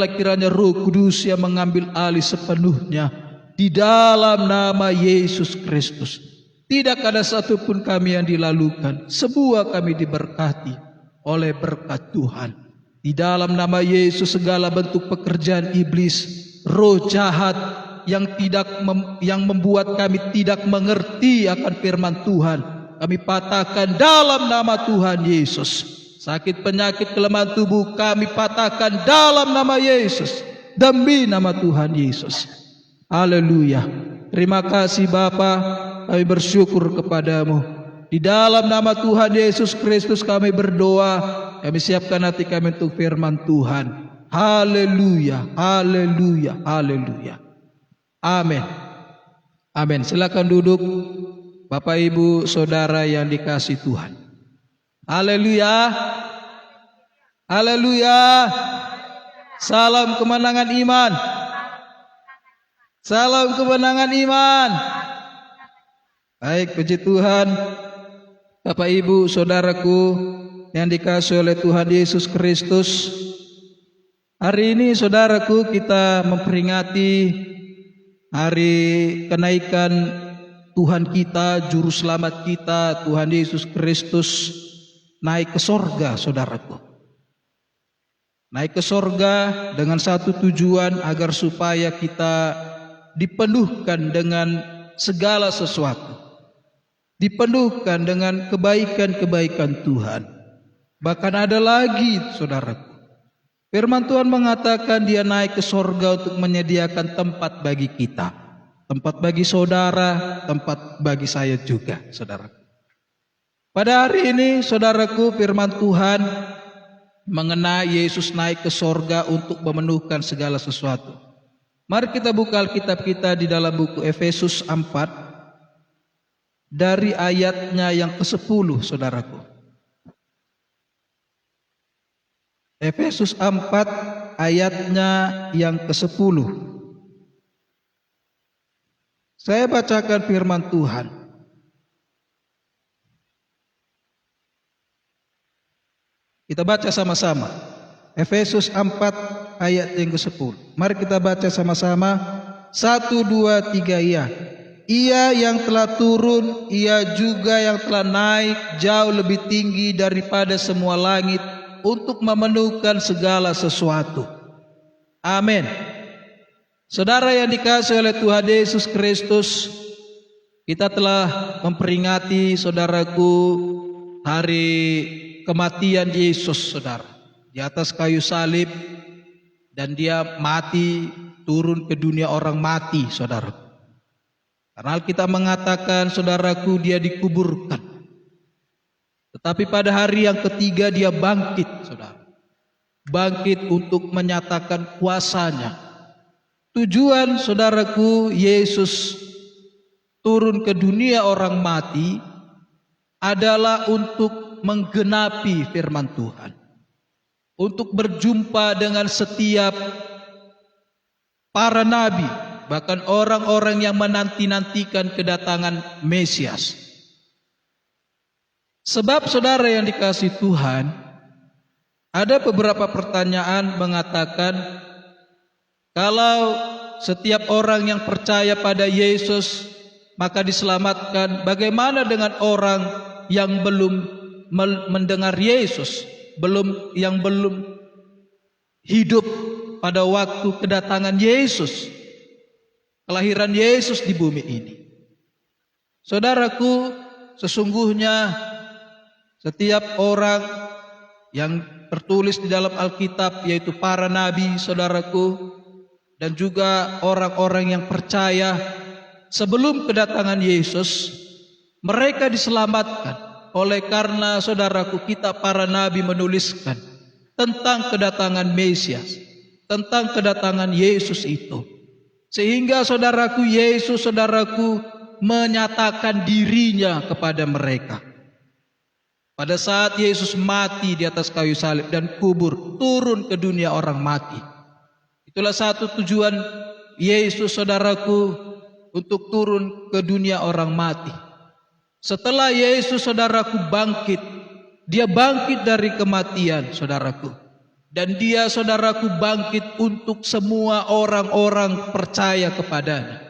kiranya Roh Kudus yang mengambil alih sepenuhnya di dalam nama Yesus Kristus. Tidak ada satupun kami yang dilalukan, semua kami diberkati oleh berkat Tuhan. Di dalam nama Yesus segala bentuk pekerjaan iblis, roh jahat yang membuat kami tidak mengerti akan firman Tuhan, kami patahkan dalam nama Tuhan Yesus. Sakit penyakit kelemahan tubuh kami patahkan dalam nama Yesus, demi nama Tuhan Yesus. Haleluya. Terima kasih Bapa, kami bersyukur kepadamu. Di dalam nama Tuhan Yesus Kristus kami berdoa, kami siapkan hati kami untuk firman Tuhan. Haleluya, haleluya, haleluya. Amin. Amin. Silakan duduk Bapak Ibu Saudara yang dikasihi Tuhan. Haleluya. Haleluya. Salam kemenangan iman. Salam kemenangan iman. Baik, puji Tuhan. Bapak Ibu Saudaraku yang dikasihi oleh Tuhan Yesus Kristus, hari ini saudaraku kita memperingati hari kenaikan Tuhan kita, Juru Selamat kita, Tuhan Yesus Kristus naik ke sorga, saudaraku. Naik ke sorga dengan satu tujuan, agar supaya kita dipenuhkan dengan segala sesuatu, dipenuhkan dengan kebaikan-kebaikan Tuhan. Bahkan ada lagi, saudaraku, firman Tuhan mengatakan dia naik ke sorga untuk menyediakan tempat bagi kita, tempat bagi saudara, tempat bagi saya juga, saudaraku. Pada hari ini, saudaraku, firman Tuhan mengenai Yesus naik ke sorga untuk memenuhkan segala sesuatu. Mari kita buka Alkitab kita di dalam buku Efesus 4, dari ayatnya yang ke-10, saudaraku. Efesus 4, ayatnya yang ke-10. Saya bacakan firman Tuhan. Kita baca sama-sama. Efesus 4 ayat yang ke-10. Mari kita baca sama-sama. 1, 2, 3 ya. Ia yang telah turun, ia juga yang telah naik jauh lebih tinggi daripada semua langit untuk memenuhkan segala sesuatu. Amin. Saudara yang dikasihi oleh Tuhan Yesus Kristus, kita telah memperingati, saudaraku, hari kematian Yesus, saudara, di atas kayu salib, dan dia mati, turun ke dunia orang mati, saudara. Karena Alkitab mengatakan, saudaraku, dia dikuburkan, tetapi pada hari yang ketiga dia bangkit, saudara. Bangkit untuk menyatakan kuasanya. Tujuan, saudaraku, Yesus turun ke dunia orang mati adalah untuk menggenapi firman Tuhan, untuk berjumpa dengan setiap para nabi, bahkan orang-orang yang menanti-nantikan kedatangan Mesias. Sebab saudara yang dikasihi Tuhan, ada beberapa pertanyaan mengatakan, kalau setiap orang yang percaya pada Yesus maka diselamatkan, bagaimana dengan orang yang belum mendengar Yesus, yang belum hidup pada waktu kedatangan Yesus, kelahiran Yesus di bumi ini? Saudaraku, sesungguhnya setiap orang yang tertulis di dalam Alkitab, yaitu para nabi, saudaraku, dan juga orang-orang yang percaya sebelum kedatangan Yesus, mereka diselamatkan. Oleh karena, saudaraku, kita para nabi menuliskan tentang kedatangan Mesias, tentang kedatangan Yesus itu. Sehingga saudaraku, Yesus, saudaraku, menyatakan dirinya kepada mereka. Pada saat Yesus mati di atas kayu salib dan kubur, turun ke dunia orang mati. Itulah satu tujuan Yesus, saudaraku, untuk turun ke dunia orang mati. Setelah Yesus, saudaraku, bangkit, dia bangkit dari kematian, saudaraku. Dan dia, saudaraku, bangkit untuk semua orang-orang percaya kepadanya.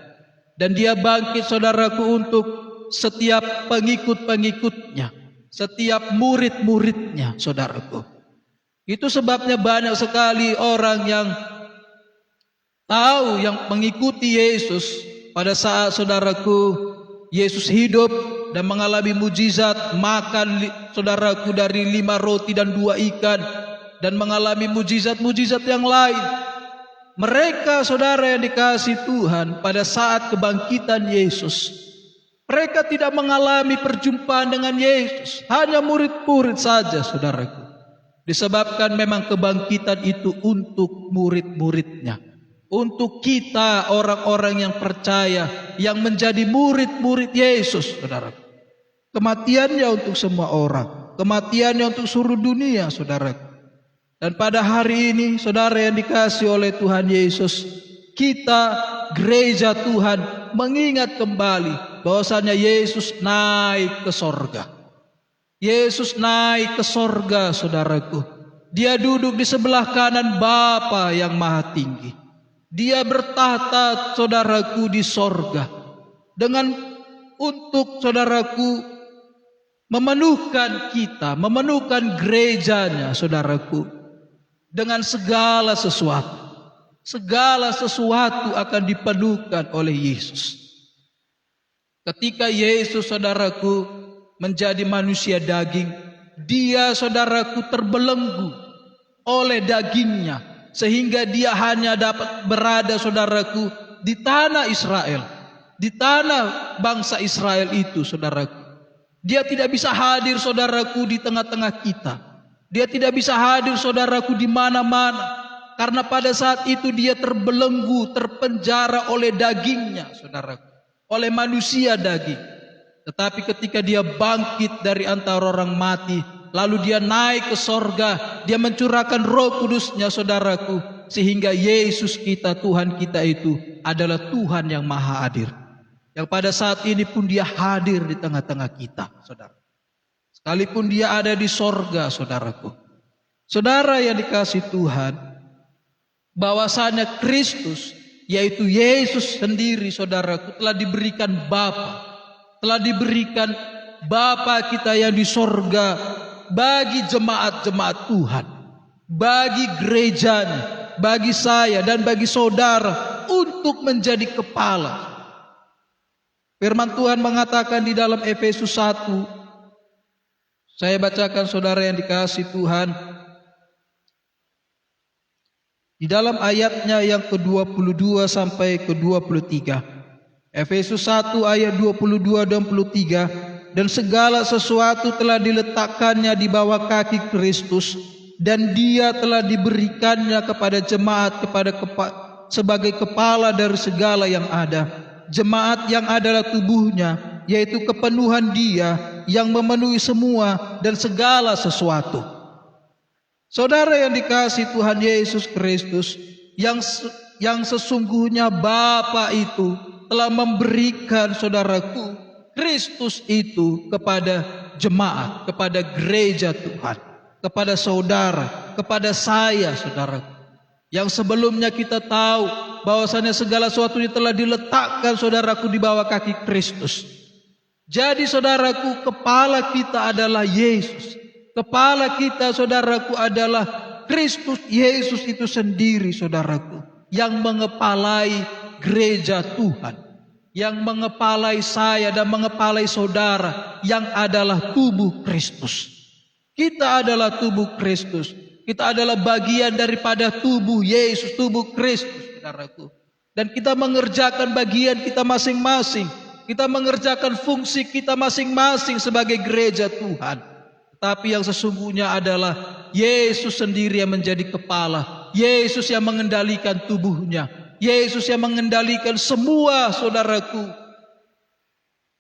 Dan dia bangkit, saudaraku, untuk setiap pengikut-pengikutnya, setiap murid-muridnya, saudaraku. Itu sebabnya banyak sekali orang yang tahu, yang mengikuti Yesus pada saat, saudaraku, Yesus hidup dan mengalami mujizat, makan, saudaraku, dari 5 roti dan 2 ikan, dan mengalami mujizat-mujizat yang lain. Mereka, saudara yang dikasihi Tuhan, pada saat kebangkitan Yesus, mereka tidak mengalami perjumpaan dengan Yesus, hanya murid-murid saja, saudaraku. Disebabkan memang kebangkitan itu untuk murid-muridnya, untuk kita orang-orang yang percaya, yang menjadi murid-murid Yesus, saudaraku. Kematiannya untuk semua orang, kematiannya untuk seluruh dunia, saudaraku. Dan pada hari ini, saudara yang dikasihi oleh Tuhan Yesus, kita, gereja Tuhan, mengingat kembali bahwasanya Yesus naik ke sorga. Yesus naik ke sorga, saudaraku. Dia duduk di sebelah kanan Bapa yang Maha Tinggi. Dia bertahta, saudaraku, di sorga. Untuk, saudaraku, memenuhkan kita, memenuhkan gerejanya, saudaraku, dengan segala sesuatu. Segala sesuatu akan dipenuhkan oleh Yesus. Ketika Yesus, saudaraku, menjadi manusia daging, dia, saudaraku, terbelenggu oleh dagingnya, sehingga dia hanya dapat berada, saudaraku, di tanah Israel, di tanah bangsa Israel itu, saudaraku. Dia tidak bisa hadir, saudaraku, di tengah-tengah kita. Dia tidak bisa hadir, saudaraku, di mana-mana, karena pada saat itu dia terbelenggu, terpenjara oleh dagingnya, saudaraku, oleh manusia daging. Tetapi ketika dia bangkit dari antara orang mati, lalu dia naik ke sorga, dia mencurahkan Roh Kudusnya, saudaraku, sehingga Yesus kita, Tuhan kita itu adalah Tuhan yang maha hadir, yang pada saat ini pun dia hadir di tengah-tengah kita, saudara. Sekalipun dia ada di sorga, saudaraku. Saudara yang dikasihi Tuhan, bahwasanya Kristus, yaitu Yesus sendiri, saudaraku, telah diberikan Bapa, telah diberikan Bapa kita yang di sorga bagi jemaat-jemaat Tuhan, bagi gerejanya, bagi saya dan bagi saudara untuk menjadi kepala. Firman Tuhan mengatakan di dalam Efesus 1, saya bacakan, saudara yang dikasihi Tuhan, di dalam ayatnya yang ke-22 sampai ke-23. Efesus 1 ayat 22-23. Dan segala sesuatu telah diletakkannya di bawah kaki Kristus, dan dia telah diberikannya kepada jemaat sebagai kepala dari segala yang ada. Jemaat yang adalah tubuhnya, yaitu kepenuhan dia yang memenuhi semua dan segala sesuatu. Saudara yang dikasihi Tuhan Yesus Kristus, yang sesungguhnya Bapa itu telah memberikan, saudaraku, Kristus itu kepada jemaat, kepada gereja Tuhan, kepada saudara, kepada saya, saudaraku. Yang sebelumnya kita tahu bahwasanya segala sesuatunya telah diletakkan, saudaraku, di bawah kaki Kristus. Jadi, saudaraku, kepala kita adalah Yesus. Kepala kita, saudaraku, adalah Kristus Yesus itu sendiri, saudaraku, yang mengepalai gereja Tuhan, yang mengepalai saya dan mengepalai saudara, yang adalah tubuh Kristus. Kita adalah tubuh Kristus. Kita adalah bagian daripada tubuh Yesus, tubuh Kristus, saudaraku. Dan kita mengerjakan bagian kita masing-masing. Kita mengerjakan fungsi kita masing-masing sebagai gereja Tuhan. Tapi yang sesungguhnya adalah Yesus sendiri yang menjadi kepala. Yesus yang mengendalikan tubuhnya. Yesus yang mengendalikan semua, saudaraku,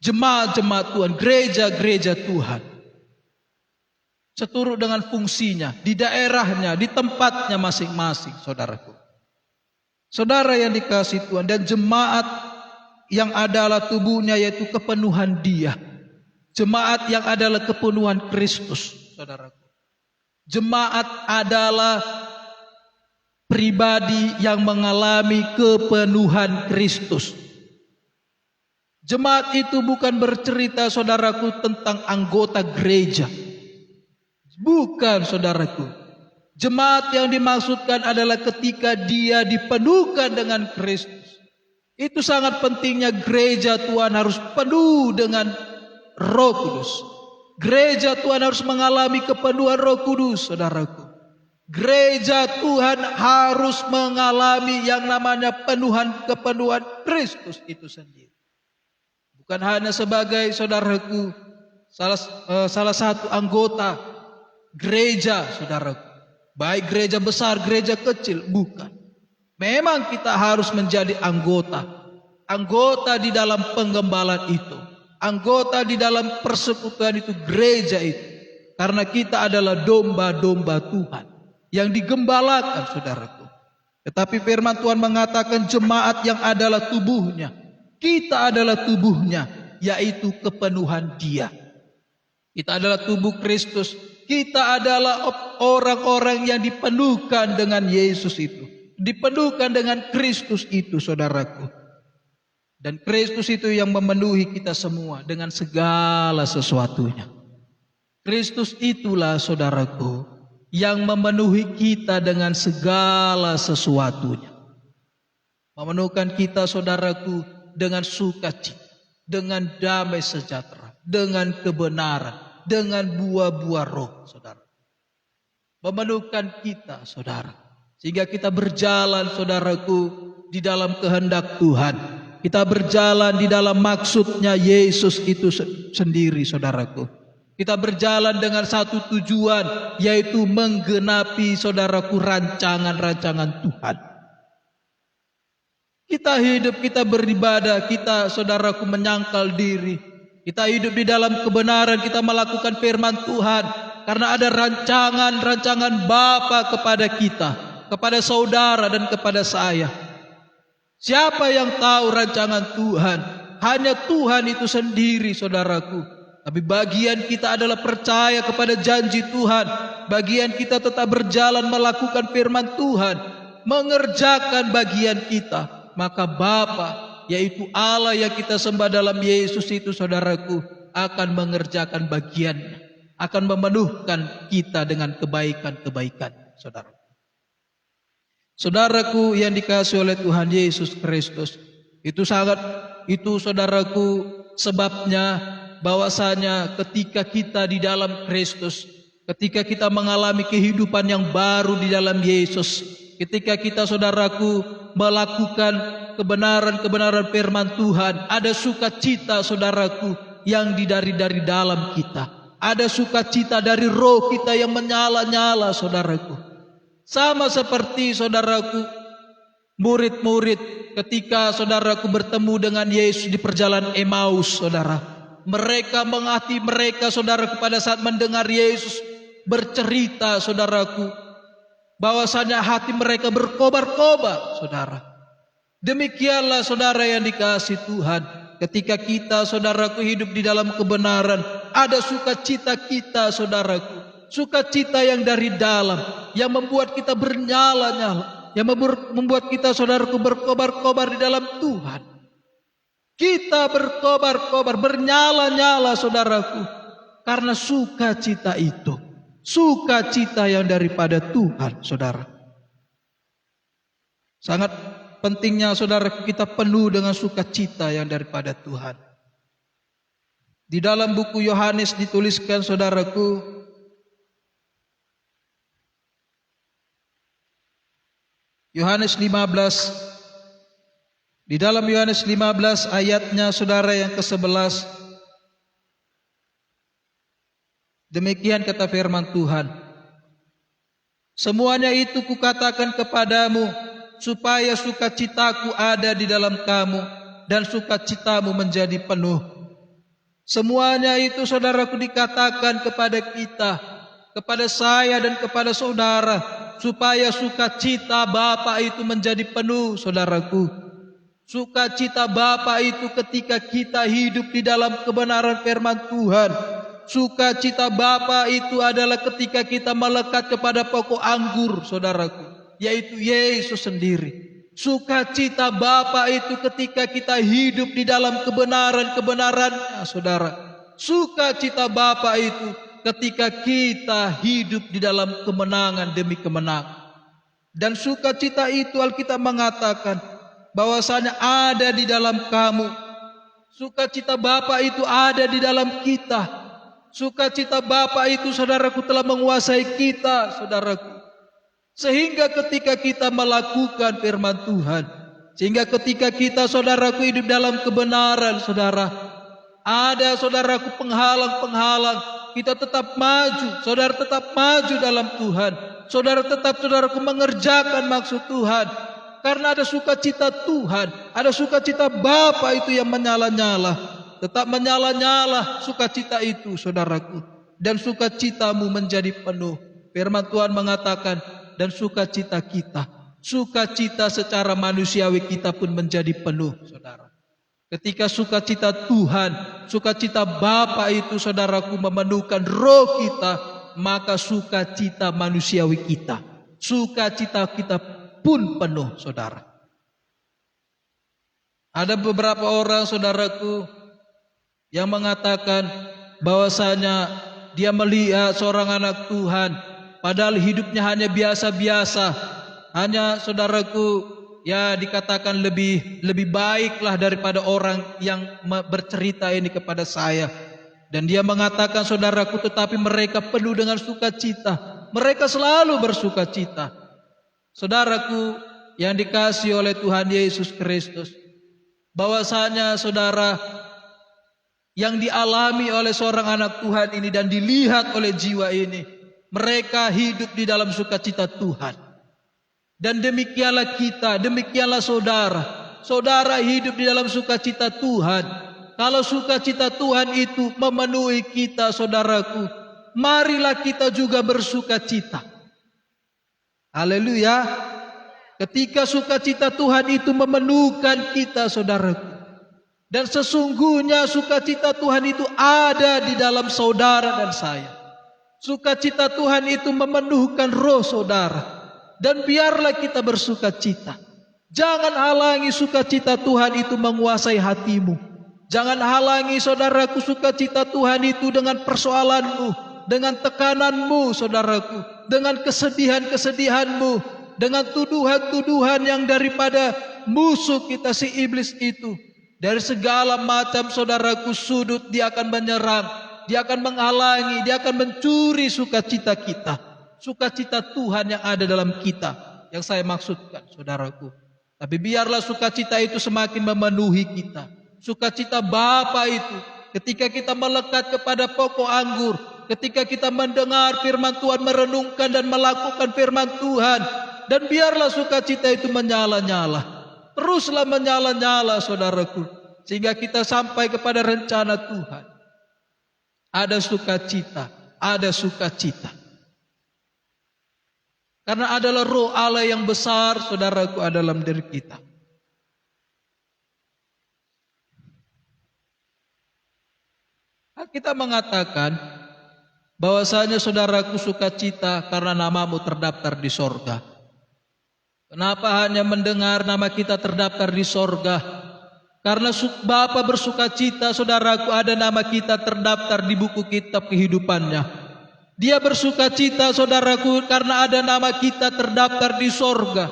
jemaat-jemaat Tuhan, gereja-gereja Tuhan, seturut dengan fungsinya, di daerahnya, di tempatnya masing-masing, saudaraku. Saudara yang dikasihi Tuhan, dan jemaat yang adalah tubuhnya, yaitu kepenuhan dia. Jemaat yang adalah kepenuhan Kristus, saudaraku. Jemaat adalah pribadi yang mengalami kepenuhan Kristus. Jemaat itu bukan bercerita, saudaraku, tentang anggota gereja. Bukan, saudaraku. Jemaat yang dimaksudkan adalah ketika dia dipenuhkan dengan Kristus. Itu sangat pentingnya gereja Tuhan harus penuh dengan Roh Kudus. Gereja Tuhan harus mengalami kepenuhan Roh Kudus, saudaraku. Gereja Tuhan harus mengalami yang namanya kepenuhan Kristus itu sendiri. Bukan hanya sebagai, saudaraku, salah satu anggota gereja, saudaraku. Baik gereja besar, gereja kecil, bukan. Memang kita harus menjadi anggota di dalam penggembalaan itu, anggota di dalam persekutuan itu, gereja itu. Karena kita adalah domba-domba Tuhan yang digembalakan, saudaraku. Tetapi firman Tuhan mengatakan jemaat yang adalah tubuhnya. Kita adalah tubuhnya, yaitu kepenuhan Dia. Kita adalah tubuh Kristus. Kita adalah orang-orang yang dipenuhkan dengan Yesus itu. Dipenuhkan dengan Kristus itu, saudaraku. Dan Kristus itu yang memenuhi kita semua dengan segala sesuatunya. Kristus itulah, saudaraku, yang memenuhi kita dengan segala sesuatunya. Memenuhkan kita, saudaraku, dengan sukacita, dengan damai sejahtera, dengan kebenaran, dengan buah-buah roh, saudara. Memenuhkan kita, saudara, sehingga kita berjalan, saudaraku, di dalam kehendak Tuhan. Kita berjalan di dalam maksudnya Yesus itu sendiri, saudaraku. Kita berjalan dengan satu tujuan, yaitu menggenapi, saudaraku, rancangan-rancangan Tuhan. Kita hidup, kita beribadah, kita, saudaraku, menyangkal diri. Kita hidup di dalam kebenaran, kita melakukan firman Tuhan. Karena ada rancangan-rancangan Bapa kepada kita, kepada saudara dan kepada saya. Siapa yang tahu rancangan Tuhan? Hanya Tuhan itu sendiri, saudaraku. Tapi bagian kita adalah percaya kepada janji Tuhan. Bagian kita tetap berjalan melakukan firman Tuhan, mengerjakan bagian kita. Maka Bapa, yaitu Allah yang kita sembah dalam Yesus itu, saudaraku, akan mengerjakan bagiannya, akan memenuhkan kita dengan kebaikan-kebaikan, saudara. Saudaraku yang dikasihi oleh Tuhan Yesus Kristus, itu saudaraku, sebabnya bahwasanya ketika kita di dalam Kristus, ketika kita mengalami kehidupan yang baru di dalam Yesus, ketika kita, saudaraku, melakukan kebenaran firman Tuhan, ada sukacita, saudaraku, yang dari dalam kita. Ada sukacita dari roh kita yang menyala-nyala, saudaraku. Sama seperti, saudaraku, murid-murid ketika, saudaraku, bertemu dengan Yesus di perjalanan Emmaus, saudara. Mereka menghati mereka, saudaraku, pada saat mendengar Yesus bercerita, saudaraku, bahwasanya hati mereka berkobar-kobar, saudara. Demikianlah, saudara yang dikasihi Tuhan, ketika kita, saudaraku, hidup di dalam kebenaran, ada sukacita kita, saudaraku, sukacita yang dari dalam, yang membuat kita bernyala-nyala, yang membuat kita, saudaraku, berkobar-kobar di dalam Tuhan. Kita berkobar-kobar, bernyala-nyala, saudaraku, karena sukacita itu, sukacita yang daripada Tuhan, saudara. Sangat pentingnya, saudara, kita penuh dengan sukacita yang daripada Tuhan. Di dalam buku Yohanes dituliskan, saudaraku, Yohanes 15, di dalam Yohanes 15 ayatnya, saudara, yang ke-11, demikian kata firman Tuhan, semuanya itu kukatakan kepadamu, supaya sukacitaku ada di dalam kamu, dan sukacitamu menjadi penuh. Semuanya itu, saudaraku, dikatakan kepada kita, kepada saya dan kepada saudara, supaya sukacita Bapa itu menjadi penuh, saudaraku. Sukacita Bapa itu ketika kita hidup di dalam kebenaran firman Tuhan. Sukacita Bapa itu adalah ketika kita melekat kepada pokok anggur, saudaraku. yaitu Yesus sendiri. Sukacita Bapa itu ketika kita hidup di dalam kebenaran-kebenarannya, saudara. Sukacita Bapa itu ketika kita hidup di dalam kemenangan demi kemenangan. Dan sukacita itu Alkitab mengatakan bahwasanya ada di dalam kamu. Sukacita Bapa itu ada di dalam kita. Sukacita Bapa itu, saudaraku, telah menguasai kita, saudaraku. Sehingga ketika kita melakukan firman Tuhan, sehingga ketika kita, saudaraku, hidup dalam kebenaran, saudara, ada, saudaraku, penghalang-penghalang, kita tetap maju, saudara tetap maju dalam Tuhan. Saudara tetap, saudaraku, mengerjakan maksud Tuhan. Karena ada sukacita Tuhan, ada sukacita Bapa itu yang menyala-nyala. Tetap menyala-nyala sukacita itu, saudaraku. Dan sukacitamu menjadi penuh. Firman Tuhan mengatakan, dan sukacita kita, sukacita secara manusiawi kita pun menjadi penuh, saudara. Ketika sukacita Tuhan, sukacita Bapa itu, saudaraku, memenuhkan roh kita, maka sukacita manusiawi kita, sukacita kita pun penuh, saudara. Ada beberapa orang, saudaraku, yang mengatakan bahwasanya dia melihat seorang anak Tuhan, padahal hidupnya hanya biasa-biasa, hanya, saudaraku, ya dikatakan lebih baiklah daripada orang yang bercerita ini kepada saya. Dan dia mengatakan, saudaraku, tetapi mereka penuh dengan sukacita. Mereka selalu bersukacita. Saudaraku yang dikasihi oleh Tuhan Yesus Kristus, bahwasanya, saudara, yang dialami oleh seorang anak Tuhan ini dan dilihat oleh jiwa ini, mereka hidup di dalam sukacita Tuhan. Dan demikianlah kita, demikianlah saudara. Saudara hidup di dalam sukacita Tuhan. Kalau sukacita Tuhan itu memenuhi kita, saudaraku, marilah kita juga bersukacita. Haleluya. Ketika sukacita Tuhan itu memenuhkan kita, saudaraku. Dan sesungguhnya sukacita Tuhan itu ada di dalam saudara dan saya. Sukacita Tuhan itu memenuhkan roh saudara. Dan biarlah kita bersukacita. Jangan halangi sukacita Tuhan itu menguasai hatimu. Jangan halangi, saudaraku, sukacita Tuhan itu dengan persoalanmu, dengan tekananmu, saudaraku, dengan kesedihan-kesedihanmu, dengan tuduhan-tuduhan yang daripada musuh kita si iblis itu. Dari segala macam, saudaraku, sudut dia akan menyerang, dia akan menghalangi, dia akan mencuri sukacita kita. Sukacita Tuhan yang ada dalam kita, yang saya maksudkan, saudaraku. Tapi biarlah sukacita itu semakin memenuhi kita. Sukacita Bapa itu ketika kita melekat kepada pokok anggur, ketika kita mendengar firman Tuhan, merenungkan dan melakukan firman Tuhan. Dan biarlah sukacita itu menyala-nyala. Teruslah menyala-nyala, saudaraku, sehingga kita sampai kepada rencana Tuhan. Ada sukacita, ada sukacita. Karena adalah roh Allah yang besar, saudaraku, ada dalam diri kita. Kita mengatakan bahwasanya, saudaraku, sukacita karena namamu terdaftar di sorga. Kenapa hanya mendengar nama kita terdaftar di sorga? Karena Bapa bersukacita, saudaraku, ada nama kita terdaftar di buku kitab kehidupannya. Dia bersukacita, saudaraku, karena ada nama kita terdaftar di sorga.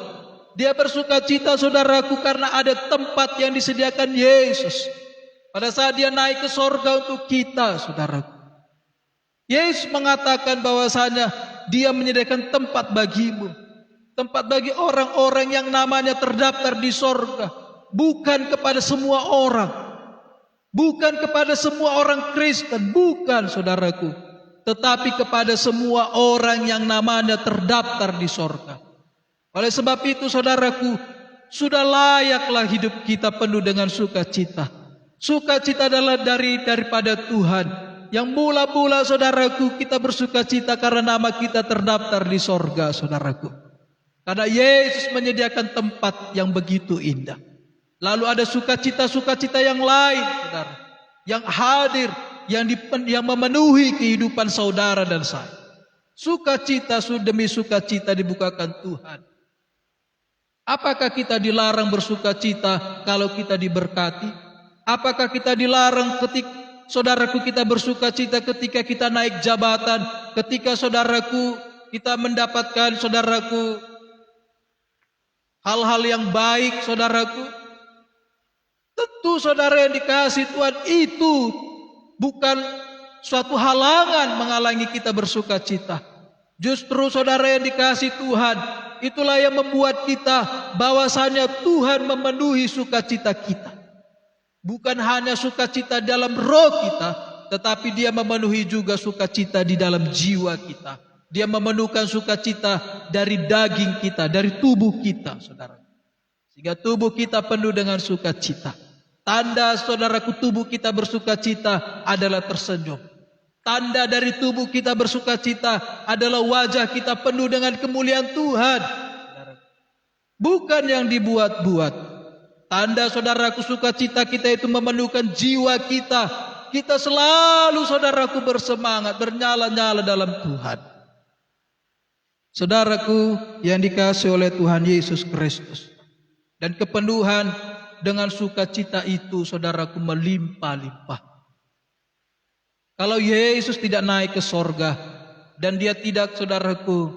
Dia bersukacita, saudaraku, karena ada tempat yang disediakan Yesus pada saat dia naik ke sorga untuk kita, saudaraku. Yesus mengatakan bahwasanya dia menyediakan tempat bagimu. Tempat bagi orang-orang yang namanya terdaftar di sorga. Bukan kepada semua orang. Bukan kepada semua orang Kristen. Bukan, saudaraku. Tetapi kepada semua orang yang namanya terdaftar di sorga. Oleh sebab itu, saudaraku, sudah layaklah hidup kita penuh dengan sukacita. Sukacita adalah daripada Tuhan. Yang mula-mula, saudaraku, kita bersukacita karena nama kita terdaftar di sorga, saudaraku. Karena Yesus menyediakan tempat yang begitu indah. Lalu ada sukacita-sukacita yang lain, saudara, yang hadir, yang memenuhi kehidupan saudara dan saya. Sukacita demi sukacita dibukakan Tuhan. Apakah kita dilarang bersukacita kalau kita diberkati? Apakah kita dilarang ketika saudaraku kita bersukacita ketika kita naik jabatan, ketika saudaraku kita mendapatkan saudaraku hal-hal yang baik saudaraku? Tentu saudara yang dikasihi Tuhan, itu bukan suatu halangan menghalangi kita bersukacita. Justru saudara yang dikasihi Tuhan, itulah yang membuat kita bahwasanya Tuhan memenuhi sukacita kita. Bukan hanya sukacita dalam roh kita, tetapi Dia memenuhi juga sukacita di dalam jiwa kita. Dia memenuhkan sukacita dari daging kita, dari tubuh kita, saudara. Sehingga tubuh kita penuh dengan sukacita. Tanda saudaraku tubuh kita bersukacita adalah tersenyum. Tanda dari tubuh kita bersukacita adalah wajah kita penuh dengan kemuliaan Tuhan. Bukan yang dibuat-buat. Tanda saudaraku sukacita kita itu memenuhkan jiwa kita. Kita selalu saudaraku bersemangat, bernyala-nyala dalam Tuhan. Saudaraku yang dikasihi oleh Tuhan Yesus Kristus. Dan kepenuhan dengan sukacita itu saudaraku melimpah-limpah. Kalau Yesus tidak naik ke sorga dan Dia tidak saudaraku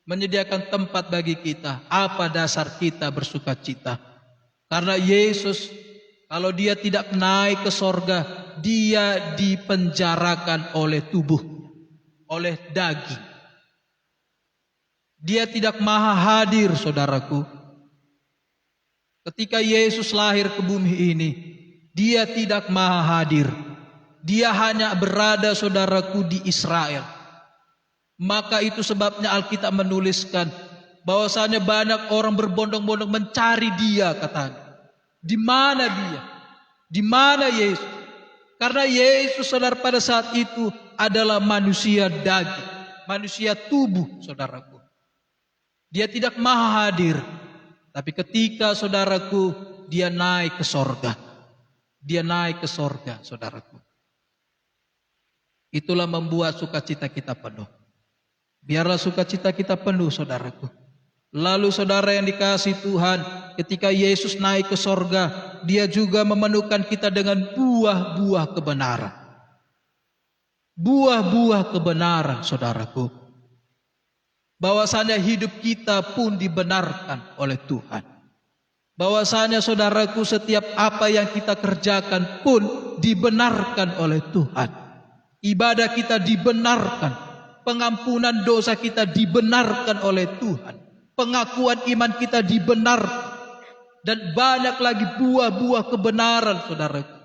menyediakan tempat bagi kita, apa dasar kita bersukacita? Karena Yesus kalau Dia tidak naik ke sorga, Dia dipenjarakan oleh tubuh, oleh daging. Dia tidak maha hadir saudaraku. Ketika Yesus lahir ke bumi ini, Dia tidak maha hadir. Dia hanya berada saudaraku di Israel. Maka itu sebabnya Alkitab menuliskan bahwasanya banyak orang berbondong-bondong mencari Dia, katanya. Di mana Dia? Di mana Yesus? Karena Yesus saudara pada saat itu adalah manusia daging, manusia tubuh saudaraku. Dia tidak maha hadir. Tapi ketika saudaraku Dia naik ke sorga. Dia naik ke sorga saudaraku. Itulah membuat sukacita kita penuh. Biarlah sukacita kita penuh saudaraku. Lalu saudara yang dikasihi Tuhan, ketika Yesus naik ke sorga, Dia juga memenuhkan kita dengan buah-buah kebenaran. Buah-buah kebenaran saudaraku. Bahwasanya hidup kita pun dibenarkan oleh Tuhan. Bahwasanya saudaraku setiap apa yang kita kerjakan pun dibenarkan oleh Tuhan. Ibadah kita dibenarkan, pengampunan dosa kita dibenarkan oleh Tuhan, pengakuan iman kita dibenarkan, dan banyak lagi buah-buah kebenaran saudaraku.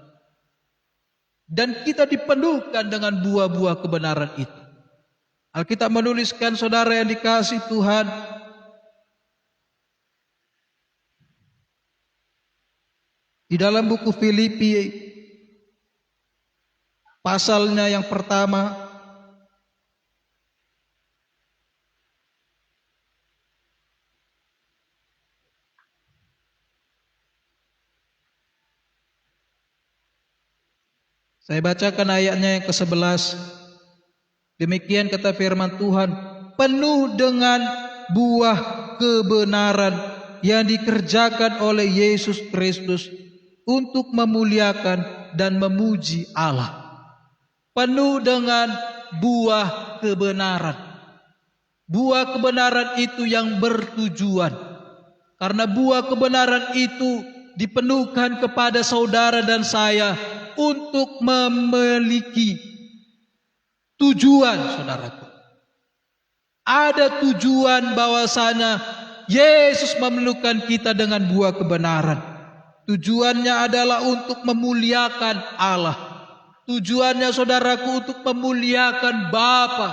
Dan kita dipenuhkan dengan buah-buah kebenaran itu. Alkitab menuliskan saudara yang dikasihi Tuhan, di dalam buku Filipi pasalnya yang pertama, saya bacakan ayatnya yang ke-11. Demikian kata firman Tuhan, penuh dengan buah kebenaran yang dikerjakan oleh Yesus Kristus untuk memuliakan dan memuji Allah. Penuh dengan buah kebenaran. Buah kebenaran itu yang bertujuan. Karena buah kebenaran itu dipenuhkan kepada saudara dan saya untuk memiliki tujuan saudaraku. Ada tujuan bahwasanya Yesus memenuhkan kita dengan buah kebenaran. Tujuannya adalah untuk memuliakan Allah. Tujuannya saudaraku untuk memuliakan Bapa.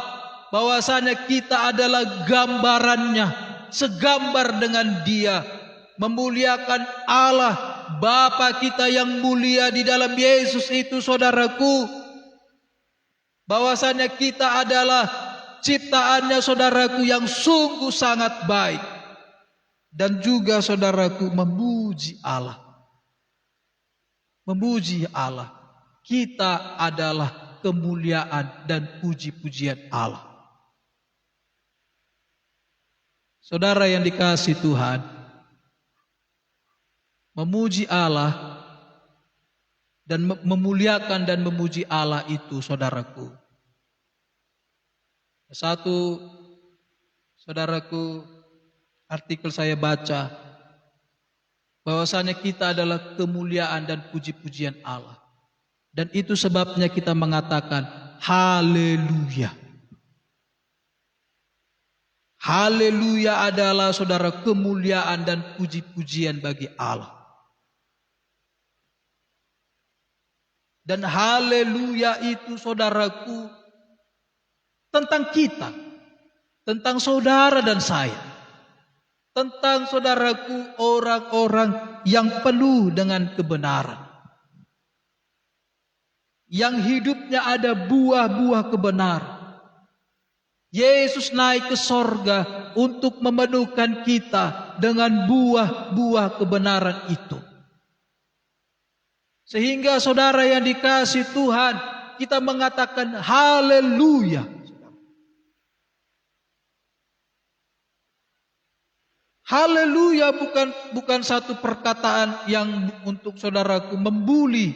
Bahwasanya kita adalah gambarannya, segambar dengan Dia. Memuliakan Allah, Bapa kita yang mulia di dalam Yesus itu saudaraku. Bahwasanya kita adalah ciptaannya saudaraku yang sungguh sangat baik. Dan juga saudaraku memuji Allah. Memuji Allah. Kita adalah kemuliaan dan puji-pujian Allah. Saudara yang dikasihi Tuhan, memuji Allah dan memuliakan dan memuji Allah itu, saudaraku. Satu, saudaraku, artikel saya baca bahwasanya kita adalah kemuliaan dan puji-pujian Allah. Dan itu sebabnya kita mengatakan haleluya. Haleluya adalah, saudara, kemuliaan dan puji-pujian bagi Allah. Dan haleluya itu, saudaraku, tentang kita, tentang saudara dan saya, tentang, saudaraku, orang-orang yang penuh dengan kebenaran, yang hidupnya ada buah-buah kebenaran. Yesus naik ke sorga untuk memenuhkan kita dengan buah-buah kebenaran itu. Sehingga, saudara yang dikasihi Tuhan, kita mengatakan haleluya. Haleluya bukan satu perkataan yang untuk saudaraku membuli.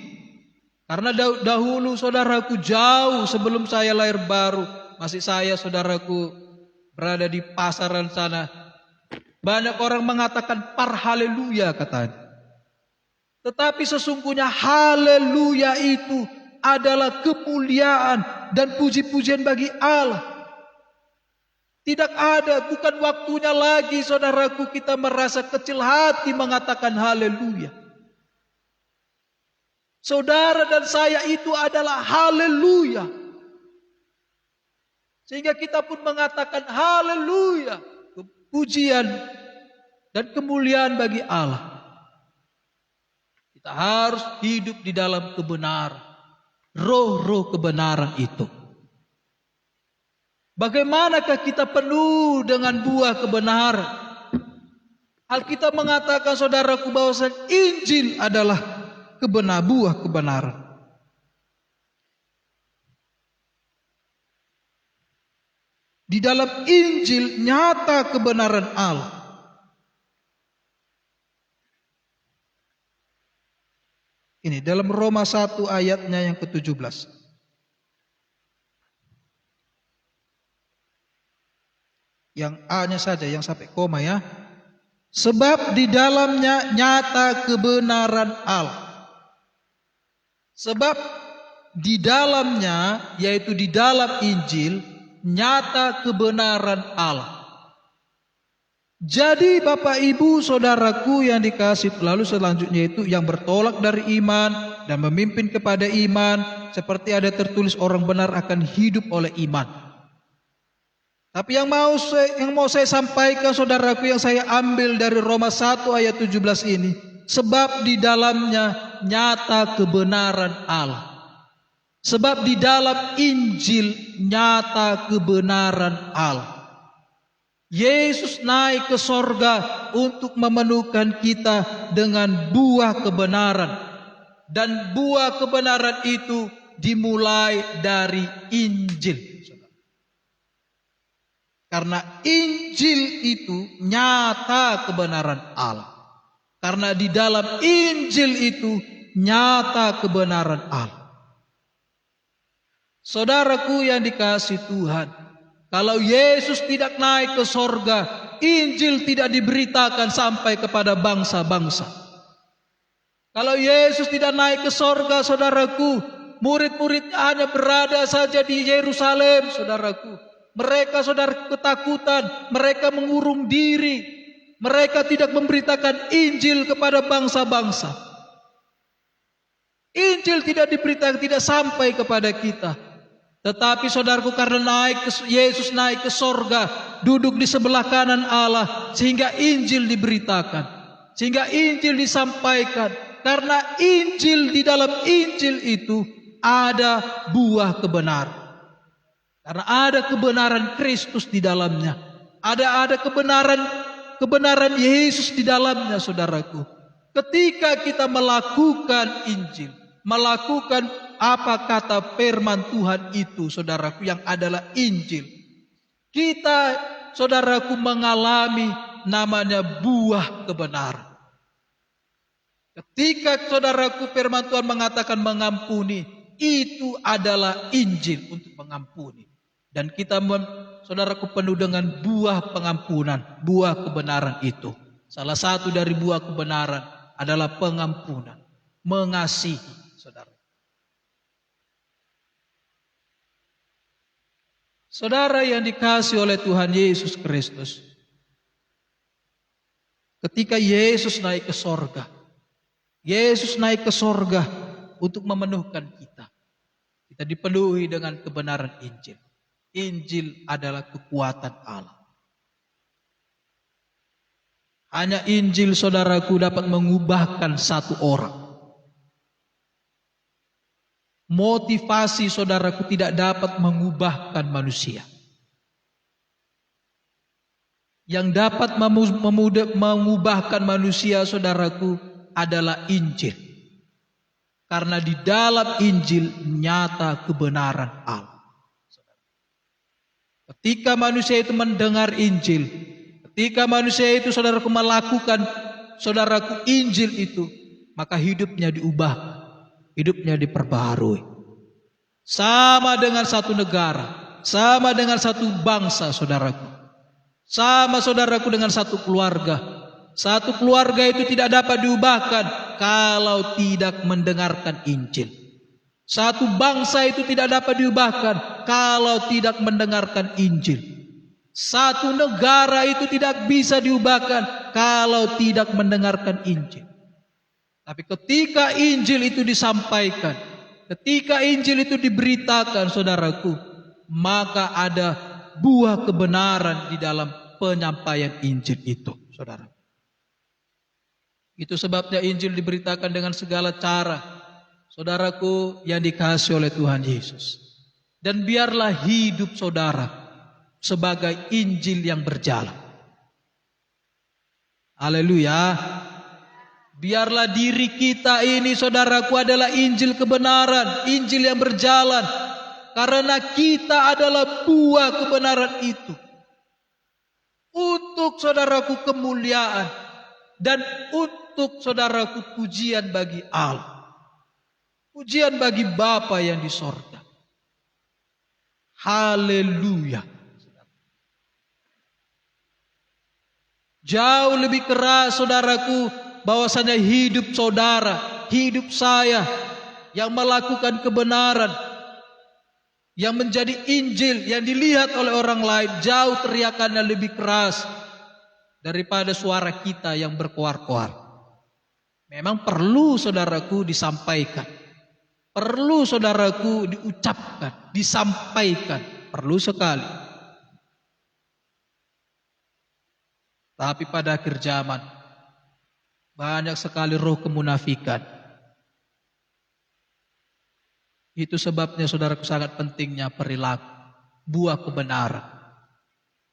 Karena dahulu, saudaraku, jauh sebelum saya lahir baru, masih saya, saudaraku, berada di pasaran sana, banyak orang mengatakan par haleluya katanya. Tetapi sesungguhnya haleluya itu adalah kemuliaan dan puji-pujian bagi Allah. Tidak ada, bukan waktunya lagi, saudaraku, kita merasa kecil hati mengatakan haleluya. Saudara dan saya itu adalah haleluya. Sehingga kita pun mengatakan haleluya, pujian dan kemuliaan bagi Allah. Kita harus hidup di dalam kebenaran, roh-roh kebenaran itu. Bagaimanakah kita penuh dengan buah kebenaran? Alkitab mengatakan, saudaraku, bahwa Injil adalah buah kebenaran. Di dalam Injil nyata kebenaran Allah. Ini dalam Roma 1 ayatnya yang ke-17. Yang A-nya saja, yang sampai koma ya. Sebab di dalamnya nyata kebenaran Allah. Sebab di dalamnya, yaitu di dalam Injil, nyata kebenaran Allah. Jadi Bapak Ibu saudaraku yang dikasihi, lalu selanjutnya itu yang bertolak dari iman dan memimpin kepada iman, seperti ada tertulis orang benar akan hidup oleh iman. Tapi yang mau saya sampaikan, saudaraku, yang saya ambil dari Roma 1 ayat 17 ini, sebab di dalamnya nyata kebenaran Allah. Sebab di dalam Injil nyata kebenaran Allah. Yesus naik ke sorga untuk memenuhkan kita dengan buah kebenaran. Dan buah kebenaran itu dimulai dari Injil. Karena Injil itu nyata kebenaran Allah. Karena di dalam Injil itu nyata kebenaran Allah. Saudaraku yang dikasihi Tuhan, kalau Yesus tidak naik ke sorga, Injil tidak diberitakan sampai kepada bangsa-bangsa. Kalau Yesus tidak naik ke sorga, saudaraku, murid-muridnya hanya berada saja di Yerusalem, saudaraku. Mereka, saudara, ketakutan, mereka mengurung diri, mereka tidak memberitakan Injil kepada bangsa-bangsa. Injil tidak diberitakan, tidak sampai kepada kita. Tetapi saudaraku, karena Yesus naik ke sorga, duduk di sebelah kanan Allah, sehingga Injil diberitakan, sehingga Injil disampaikan. Karena Injil, di dalam Injil itu ada buah kebenaran. Karena ada kebenaran Kristus di dalamnya, ada kebenaran Yesus di dalamnya, saudaraku. Ketika kita melakukan Injil, melakukan apa kata firman Tuhan itu, saudaraku, yang adalah Injil, kita, saudaraku, mengalami namanya buah kebenaran. Ketika saudaraku firman Tuhan mengatakan mengampuni, itu adalah Injil untuk mengampuni. Dan kita saudaraku penuh dengan buah pengampunan, buah kebenaran itu. Salah satu dari buah kebenaran adalah pengampunan, mengasihi saudara. Saudara yang dikasihi oleh Tuhan Yesus Kristus, ketika Yesus naik ke sorga, Yesus naik ke sorga untuk memenuhkan kita. Kita dipenuhi dengan kebenaran Injil. Injil adalah kekuatan Allah. Hanya Injil saudaraku dapat mengubahkan satu orang. Motivasi saudaraku tidak dapat mengubahkan manusia. Yang dapat mengubahkan manusia saudaraku adalah Injil. Karena di dalam Injil nyata kebenaran Allah. Ketika manusia itu mendengar Injil, ketika manusia itu saudaraku melakukan saudaraku Injil itu, maka hidupnya diubah, hidupnya diperbaharui. Sama dengan satu negara, sama dengan satu bangsa saudaraku. Sama saudaraku dengan satu keluarga. Satu keluarga itu tidak dapat diubahkan kalau tidak mendengarkan Injil. Satu bangsa itu tidak dapat diubahkan kalau tidak mendengarkan Injil. Satu negara itu tidak bisa diubahkan kalau tidak mendengarkan Injil. Tapi ketika Injil itu disampaikan, ketika Injil itu diberitakan saudaraku, maka ada buah kebenaran di dalam penyampaian Injil itu, saudara. Itu sebabnya Injil diberitakan dengan segala cara, saudaraku yang dikasihi oleh Tuhan Yesus. Dan biarlah hidup saudara sebagai Injil yang berjalan. Haleluya. Biarlah diri kita ini saudaraku adalah Injil kebenaran, Injil yang berjalan. Karena kita adalah buah kebenaran itu. Untuk saudaraku kemuliaan dan untuk saudaraku pujian bagi Allah. Pujian bagi Bapa yang di sorga. Haleluya. Jauh lebih keras saudaraku bahwasanya hidup saudara, hidup saya yang melakukan kebenaran, yang menjadi Injil yang dilihat oleh orang lain, jauh teriakannya lebih keras daripada suara kita yang berkoar-koar. Memang perlu saudaraku disampaikan, perlu saudaraku diucapkan, disampaikan, perlu sekali. Tapi pada akhir zaman banyak sekali roh kemunafikan. Itu sebabnya saudaraku sangat pentingnya perilaku, buah kebenaran,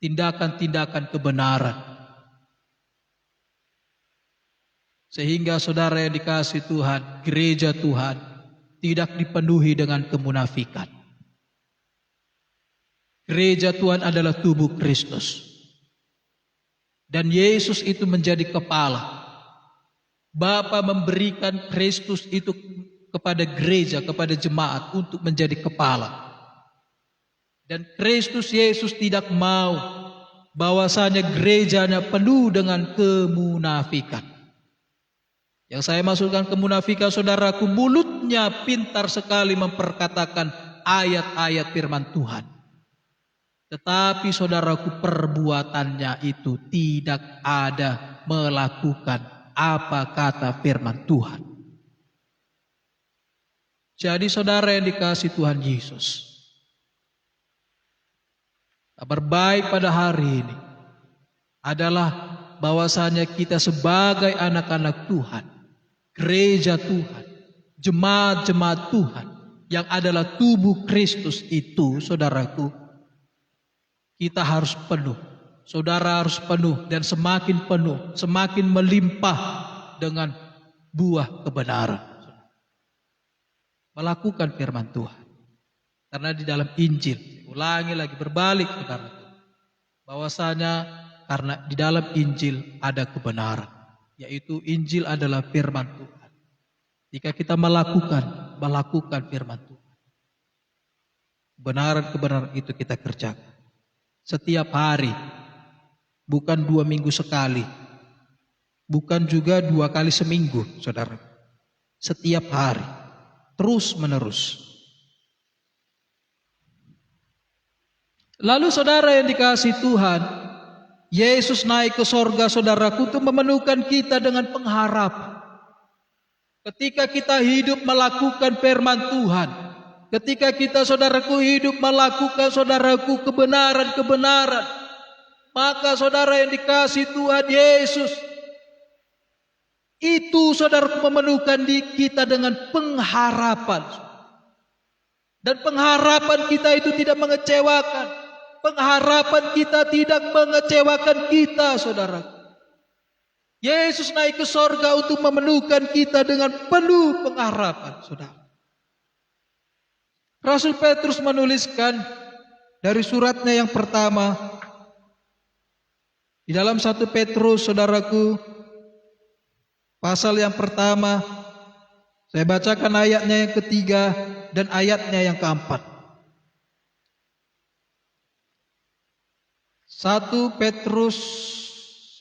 tindakan-tindakan kebenaran. Sehingga saudara yang dikasihi Tuhan, gereja Tuhan tidak dipenuhi dengan kemunafikan. Gereja Tuhan adalah tubuh Kristus. Dan Yesus itu menjadi kepala. Bapa memberikan Kristus itu kepada gereja, kepada jemaat untuk menjadi kepala. Dan Kristus Yesus tidak mau bahwasanya gerejanya penuh dengan kemunafikan. Yang saya maksudkan kemunafikan saudaraku, mulutnya pintar sekali memperkatakan ayat-ayat firman Tuhan. Tetapi saudaraku perbuatannya itu tidak ada melakukan apa kata firman Tuhan. Jadi saudara yang dikasihi Tuhan Yesus, kabar baik pada hari ini adalah bahwasanya kita sebagai anak-anak Tuhan, gereja Tuhan, jemaat-jemaat Tuhan yang adalah tubuh Kristus itu, saudaraku, kita harus penuh. Saudara harus penuh dan semakin penuh, semakin melimpah dengan buah kebenaran. Melakukan firman Tuhan. Karena di dalam Injil, ulangi lagi, berbalik saudara, bahwasanya karena di dalam Injil ada kebenaran. yaitu Injil adalah firman Tuhan. Jika kita melakukan firman Tuhan, kebenaran-kebenaran itu kita kerjakan setiap hari, bukan 2 minggu sekali, bukan juga 2 kali seminggu, saudara. Setiap hari, terus menerus. Lalu saudara yang dikasihi Tuhan, Yesus naik ke sorga, saudaraku, untuk memenuhkan kita dengan pengharapan. Ketika kita hidup melakukan firman Tuhan, ketika kita, saudaraku, hidup melakukan, saudaraku, kebenaran-kebenaran, maka saudara yang dikasihi Tuhan Yesus, itu saudaraku memenuhkan kita dengan pengharapan. Dan pengharapan kita itu tidak mengecewakan. Pengharapan kita tidak mengecewakan kita, saudara. Yesus naik ke sorga untuk memenuhkan kita dengan penuh pengharapan, saudara. Rasul Petrus menuliskan dari suratnya yang pertama, di dalam 1 Petrus, saudaraku, pasal yang pertama, saya bacakan ayatnya yang ketiga dan ayatnya yang keempat. 1 Petrus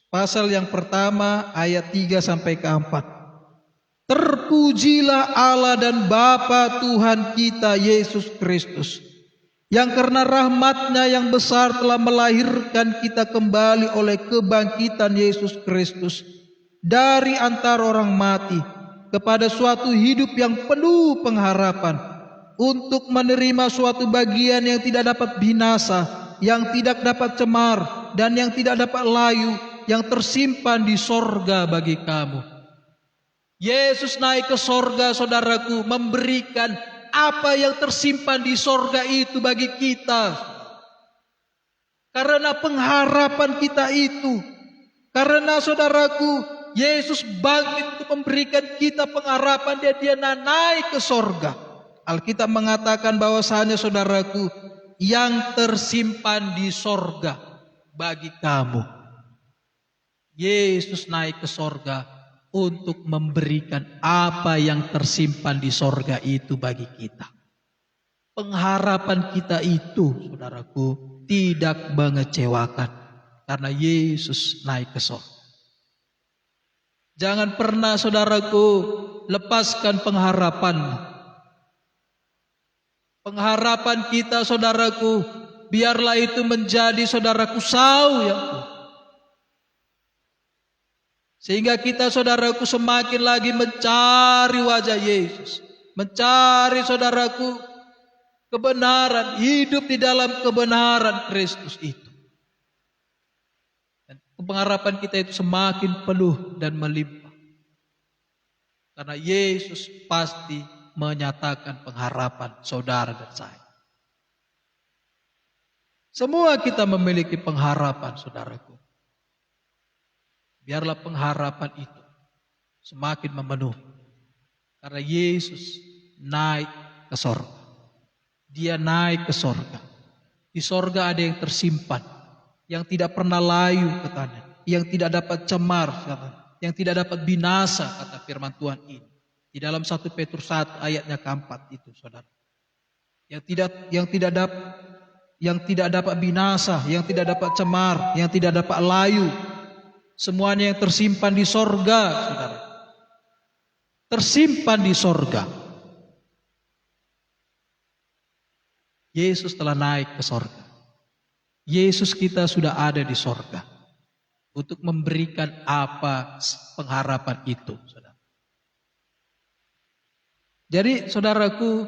pasal yang pertama ayat 3 sampai ke 4. Terpujilah Allah dan Bapa Tuhan kita Yesus Kristus, yang karena rahmat-Nya yang besar telah melahirkan kita kembali oleh kebangkitan Yesus Kristus dari antara orang mati kepada suatu hidup yang penuh pengharapan, untuk menerima suatu bagian yang tidak dapat binasa, yang tidak dapat cemar, dan yang tidak dapat layu, yang tersimpan di sorga bagi kamu. Yesus naik ke sorga, saudaraku, memberikan apa yang tersimpan di sorga itu bagi kita. Karena pengharapan kita itu, karena saudaraku, Yesus bangkit untuk memberikan kita pengharapan, dia naik ke sorga. Alkitab mengatakan bahwasanya, saudaraku, yang tersimpan di sorga bagi kamu. Yesus naik ke sorga untuk memberikan apa yang tersimpan di sorga itu bagi kita. Pengharapan kita itu, saudaraku, tidak mengecewakan karena Yesus naik ke sorga. Jangan pernah, saudaraku, lepaskan pengharapan. Pengharapan kita, saudaraku, biarlah itu menjadi, saudaraku, sau yang kuat. Sehingga kita, saudaraku, semakin lagi mencari wajah Yesus. Mencari, saudaraku, kebenaran, hidup di dalam kebenaran Kristus itu. Dan pengharapan kita itu semakin penuh dan melimpah. Karena Yesus pasti menyatakan pengharapan saudara dan saya. Semua kita memiliki pengharapan, saudaraku. Biarlah pengharapan itu semakin memenuhi. Karena Yesus naik ke sorga. Dia naik ke sorga. Di sorga ada yang tersimpan, yang tidak pernah layu, katanya, yang tidak dapat cemar, yang tidak dapat binasa, kata firman Tuhan ini. Di dalam 1 Petrus 1 ayatnya keempat itu, saudara. Yang tidak dapat binasa, yang tidak dapat cemar, yang tidak dapat layu. Semuanya yang tersimpan di sorga, saudara. Tersimpan di sorga. Yesus telah naik ke sorga. Yesus kita sudah ada di sorga untuk memberikan apa pengharapan itu, saudara. Jadi, saudaraku,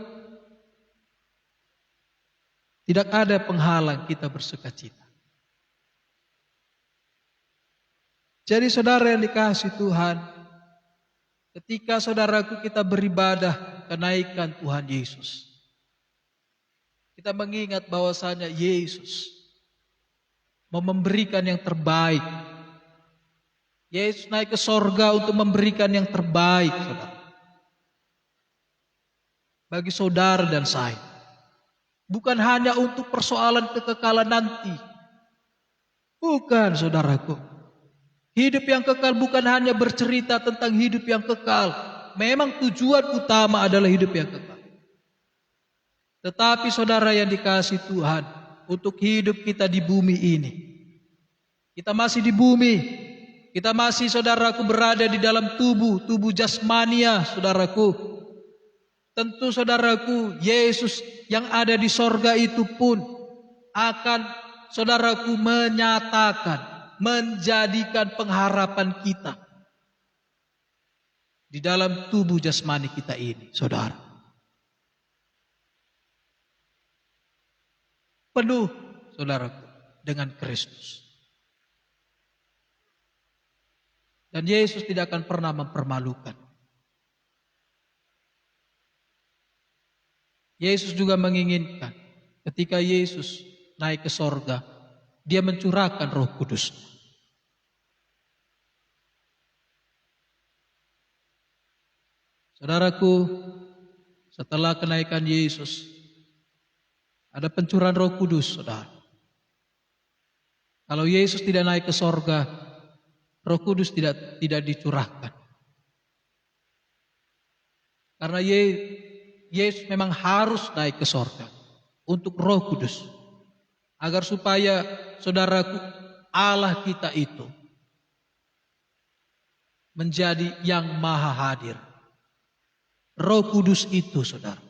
tidak ada penghalang kita bersukacita. Jadi, saudara yang dikasihi Tuhan, ketika, saudaraku, kita beribadah kenaikan Tuhan Yesus, kita mengingat bahwasanya Yesus mau memberikan yang terbaik. Yesus naik ke sorga untuk memberikan yang terbaik, saudara, bagi saudara dan saya. Bukan hanya untuk persoalan kekekalan nanti. Bukan, saudaraku. Hidup yang kekal bukan hanya bercerita tentang hidup yang kekal. Memang tujuan utama adalah hidup yang kekal. Tetapi saudara yang dikasihi Tuhan, untuk hidup kita di bumi ini, kita masih di bumi, kita masih saudaraku berada di dalam tubuh jasmania saudaraku. Tentu saudaraku, Yesus yang ada di sorga itu pun akan saudaraku menyatakan, menjadikan pengharapan kita di dalam tubuh jasmani kita ini, saudara. Penuh, saudaraku, dengan Kristus. Dan Yesus tidak akan pernah mempermalukan. Yesus juga menginginkan ketika Yesus naik ke sorga, Dia mencurahkan Roh Kudus. Saudaraku, setelah kenaikan Yesus, ada pencurahan Roh Kudus, saudara. Kalau Yesus tidak naik ke sorga, Roh Kudus tidak dicurahkan. Karena Yesus memang harus naik ke sorga untuk Roh Kudus. Agar supaya saudaraku, Allah kita itu menjadi yang maha hadir. Roh Kudus itu, saudara.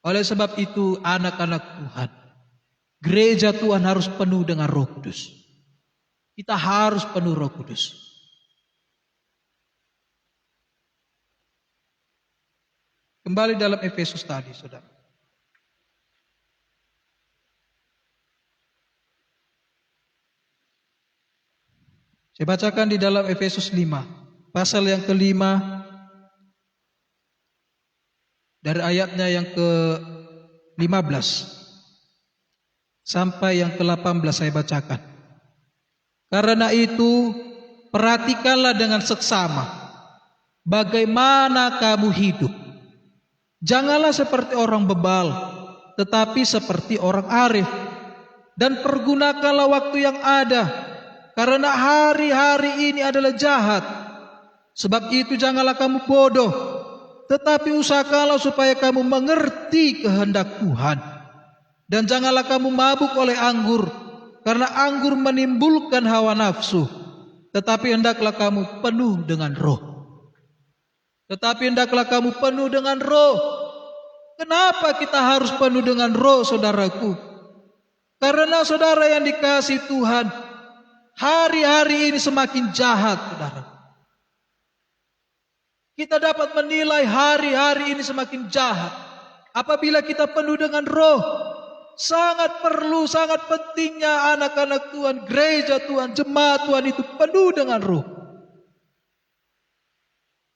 Oleh sebab itu anak-anak Tuhan, gereja Tuhan harus penuh dengan Roh Kudus. Kita harus penuh Roh Kudus. Kembali dalam Efesus tadi, saudara. Saya bacakan di dalam Efesus 5, pasal yang kelima, dari ayatnya yang ke-15 sampai yang ke-18 saya bacakan. Karena itu, perhatikanlah dengan seksama bagaimana kamu hidup. Janganlah seperti orang bebal, tetapi seperti orang arif. Dan pergunakanlah waktu yang ada, karena hari-hari ini adalah jahat. Sebab itu janganlah kamu bodoh, tetapi usahakanlah supaya kamu mengerti kehendak Tuhan. Dan janganlah kamu mabuk oleh anggur, karena anggur menimbulkan hawa nafsu. Tetapi hendaklah kamu penuh dengan roh. Kenapa kita harus penuh dengan roh, saudaraku? Karena saudara yang dikasihi Tuhan, hari-hari ini semakin jahat, saudara. Kita dapat menilai hari-hari ini semakin jahat apabila kita penuh dengan roh. Sangat perlu, sangat pentingnya anak-anak Tuhan, gereja Tuhan, jemaat Tuhan itu penuh dengan roh.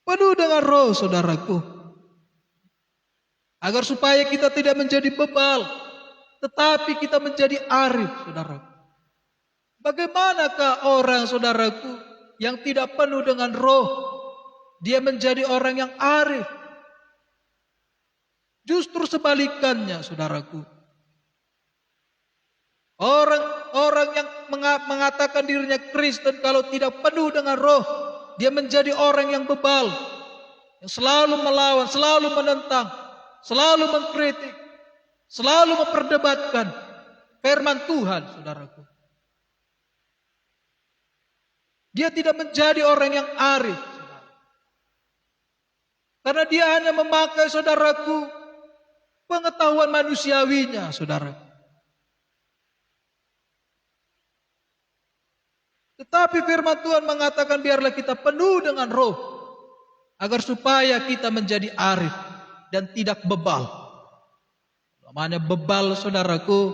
Penuh dengan roh, saudaraku. Agar supaya kita tidak menjadi bebal, tetapi kita menjadi arif, saudaraku. Bagaimanakah orang, saudaraku, yang tidak penuh dengan roh? Dia menjadi orang yang arif. Justru sebalikannya, saudaraku. Orang yang mengatakan dirinya Kristen kalau tidak penuh dengan roh, dia menjadi orang yang bebal, yang selalu melawan, selalu menentang, selalu mengkritik, selalu memperdebatkan firman Tuhan, saudaraku. Dia tidak menjadi orang yang arif, saudara. Karena dia hanya memakai, saudaraku, pengetahuan manusiawinya, saudara. Tetapi firman Tuhan mengatakan biarlah kita penuh dengan roh, agar supaya kita menjadi arif dan tidak bebal. Namanya bebal, saudaraku,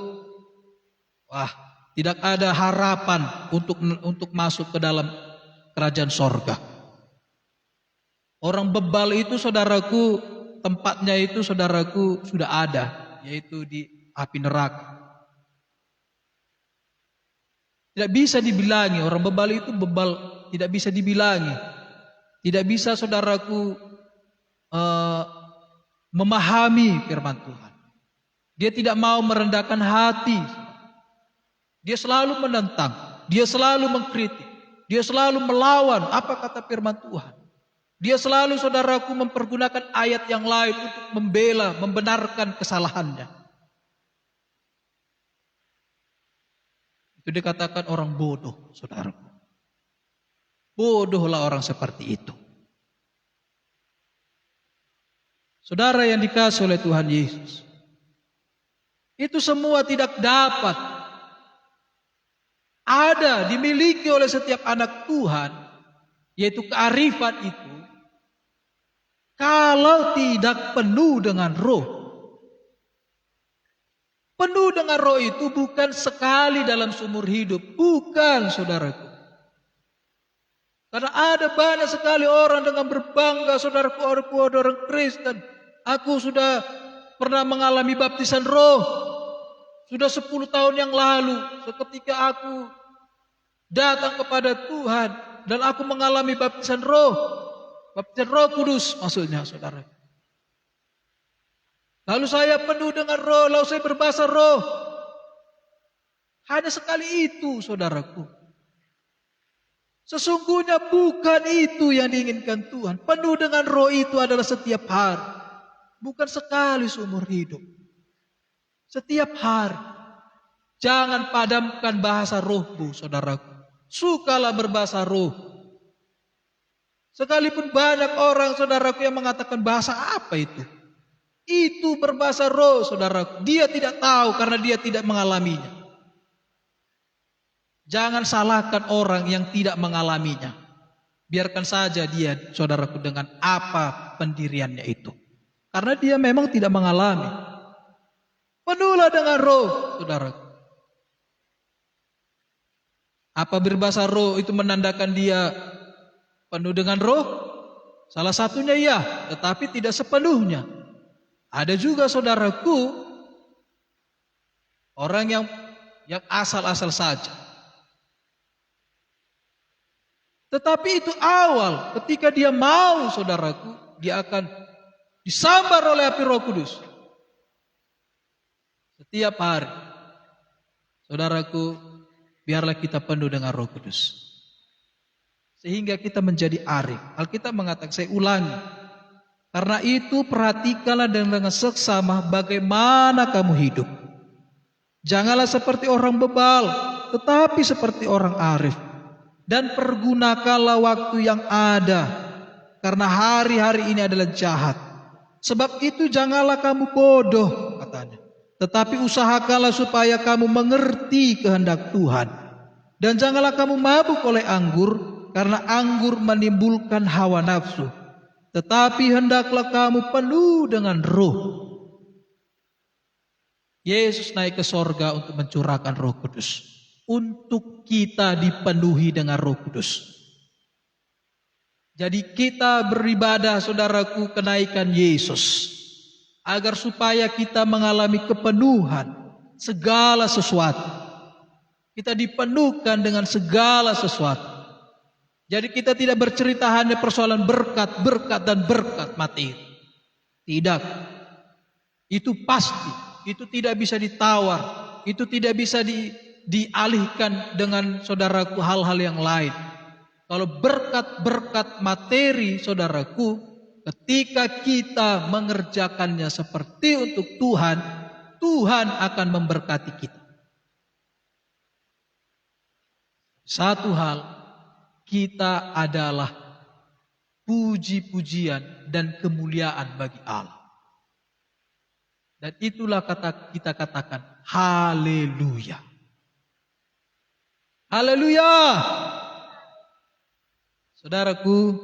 wah, tidak ada harapan untuk masuk ke dalam kerajaan sorga. Orang bebal itu, saudaraku, tempatnya itu, saudaraku, sudah ada, yaitu di api neraka. Tidak bisa dibilangi, orang bebal itu bebal, tidak bisa dibilangi. Tidak bisa, saudaraku, memahami firman Tuhan. Dia tidak mau merendahkan hati. Dia selalu menentang. Dia selalu mengkritik. Dia selalu melawan apa kata firman Tuhan. Dia selalu, saudaraku, mempergunakan ayat yang lain untuk membela, membenarkan kesalahannya. Itu dikatakan orang bodoh, saudaraku. Bodohlah orang seperti itu. Saudara yang dikasihi oleh Tuhan Yesus, itu semua tidak dapat ada dimiliki oleh setiap anak Tuhan, yaitu kearifan itu, kalau tidak penuh dengan roh. Penuh dengan roh itu bukan sekali dalam seumur hidup, bukan, saudaraku. Karena ada banyak sekali orang dengan berbangga, saudaraku, orang Kristen. Aku sudah pernah mengalami baptisan roh. Sudah 10 tahun yang lalu, seketika aku datang kepada Tuhan dan aku mengalami baptisan roh kudus maksudnya, saudara. Lalu saya penuh dengan roh, lalu saya berbahasa roh. Hanya sekali itu, saudaraku. Sesungguhnya bukan itu yang diinginkan Tuhan. Penuh dengan roh itu adalah setiap hari, bukan sekali seumur hidup. Setiap hari. Jangan padamkan bahasa rohmu, saudaraku. Sukalah berbahasa roh. Sekalipun banyak orang, saudaraku, yang mengatakan bahasa apa itu? Itu berbahasa roh, saudaraku. Dia tidak tahu karena dia tidak mengalaminya. Jangan salahkan orang yang tidak mengalaminya. Biarkan saja dia, saudaraku, dengan apa pendiriannya itu. Karena dia memang tidak mengalami. Penuhlah dengan roh, saudaraku. Apa berbahasa roh itu menandakan dia penuh dengan roh? Salah satunya ya, tetapi tidak sepenuhnya. Ada juga, saudaraku, orang yang asal-asal saja. Tetapi itu awal, ketika dia mau, saudaraku, dia akan disambar oleh api Roh Kudus. Setiap hari, saudaraku, biarlah kita penuh dengan Roh Kudus. Sehingga kita menjadi arif. Alkitab mengatakan, saya ulangi. Karena itu perhatikanlah dengan seksama bagaimana kamu hidup. Janganlah seperti orang bebal, tetapi seperti orang arif. Dan pergunakanlah waktu yang ada, karena hari-hari ini adalah jahat. Sebab itu janganlah kamu bodoh, katanya. Tetapi usahakanlah supaya kamu mengerti kehendak Tuhan. Dan janganlah kamu mabuk oleh anggur, karena anggur menimbulkan hawa nafsu. Tetapi hendaklah kamu penuh dengan roh. Yesus naik ke sorga untuk mencurahkan Roh Kudus. Untuk kita dipenuhi dengan Roh Kudus. Jadi kita beribadah, saudaraku, kenaikan Yesus. Agar supaya kita mengalami kepenuhan segala sesuatu. Kita dipenuhkan dengan segala sesuatu. Jadi kita tidak bercerita hanya persoalan berkat dan berkat materi. Tidak. Itu pasti. Itu tidak bisa ditawar. Itu tidak bisa dialihkan dengan, saudaraku, hal-hal yang lain. Kalau berkat materi, saudaraku, ketika kita mengerjakannya seperti untuk Tuhan, Tuhan akan memberkati kita. Satu hal, kita adalah puji-pujian dan kemuliaan bagi Allah. Dan itulah kita katakan haleluya. Haleluya. Saudaraku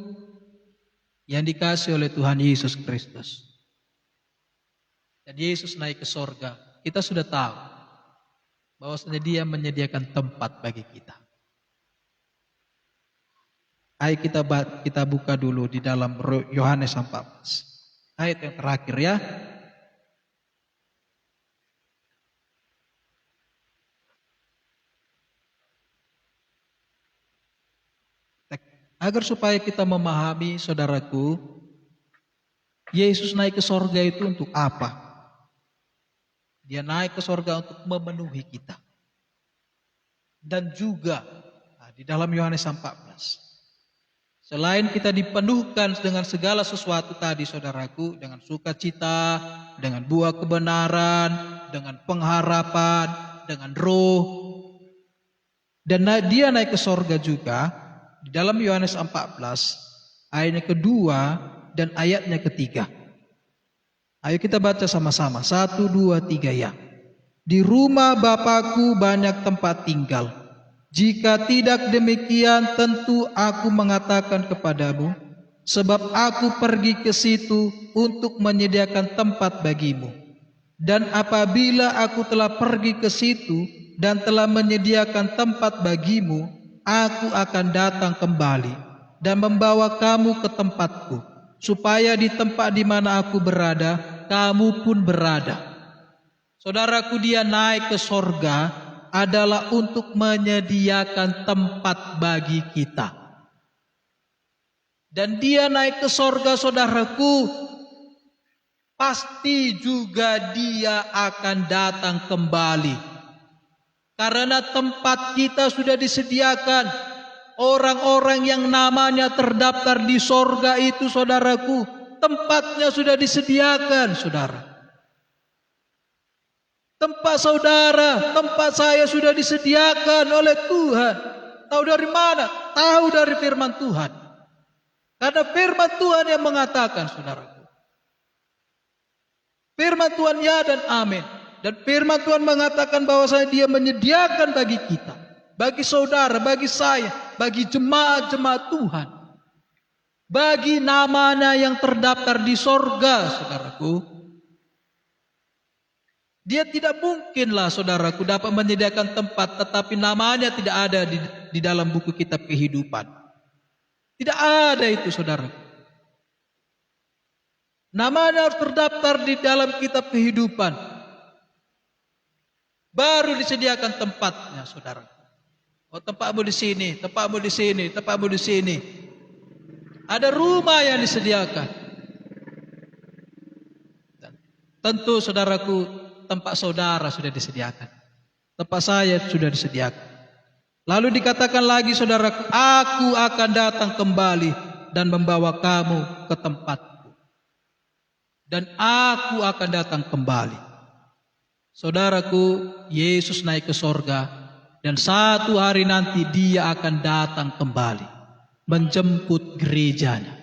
yang dikasihi oleh Tuhan Yesus Kristus. Dan Yesus naik ke sorga. Kita sudah tahu bahwasanya Dia menyediakan tempat bagi kita. Ayo kita buka dulu di dalam Yohanes 14. Ayat yang terakhir ya. Agar supaya kita memahami, saudaraku, Yesus naik ke sorga itu untuk apa? Dia naik ke sorga untuk memenuhi kita. dan juga di dalam Yohanes 14. Selain kita dipenuhkan dengan segala sesuatu tadi saudaraku, dengan sukacita, dengan buah kebenaran, dengan pengharapan, dengan roh, dan dia naik ke sorga juga di dalam Yohanes 14 ayatnya kedua dan ayatnya ketiga. Ayo kita baca sama-sama. 1, 2, 3 ya. Di rumah Bapakku banyak tempat tinggal. Jika tidak demikian tentu aku mengatakan kepadamu, sebab aku pergi ke situ untuk menyediakan tempat bagimu. Dan apabila aku telah pergi ke situ dan telah menyediakan tempat bagimu, aku akan datang kembali dan membawa kamu ke tempatku, supaya di tempat di mana aku berada, kamu pun berada. Saudaraku, dia naik ke sorga adalah untuk menyediakan tempat bagi kita. Dan dia naik ke sorga, saudaraku, pasti juga dia akan datang kembali. Karena tempat kita sudah disediakan. Orang-orang yang namanya terdaftar di sorga itu, saudaraku, tempatnya sudah disediakan, saudara. Tempat saudara, tempat saya sudah disediakan oleh Tuhan. Tahu dari mana? Tahu dari firman Tuhan. Karena firman Tuhan yang mengatakan, saudaraku. Firman Tuhan ya dan amin. Dan firman Tuhan mengatakan bahwasanya dia menyediakan bagi kita, bagi saudara, bagi saya, bagi jemaat-jemaat Tuhan, bagi namanya yang terdaftar di sorga, saudaraku. Dia tidak mungkinlah, saudaraku, dapat menyediakan tempat tetapi namanya tidak ada di dalam buku kitab kehidupan. Tidak ada itu, saudara. Namanya harus terdaftar di dalam kitab kehidupan. Baru disediakan tempatnya, saudara. Oh, tempatmu di sini, tempatmu di sini, tempatmu di sini. Ada rumah yang disediakan. Dan tentu, saudaraku, tempat saudara sudah disediakan. Tempat saya sudah disediakan. Lalu dikatakan lagi, saudaraku, aku akan datang kembali dan membawa kamu ke tempatku. Dan aku akan datang kembali. Saudaraku, Yesus naik ke sorga. Dan satu hari nanti dia akan datang kembali. Menjemput gerejanya.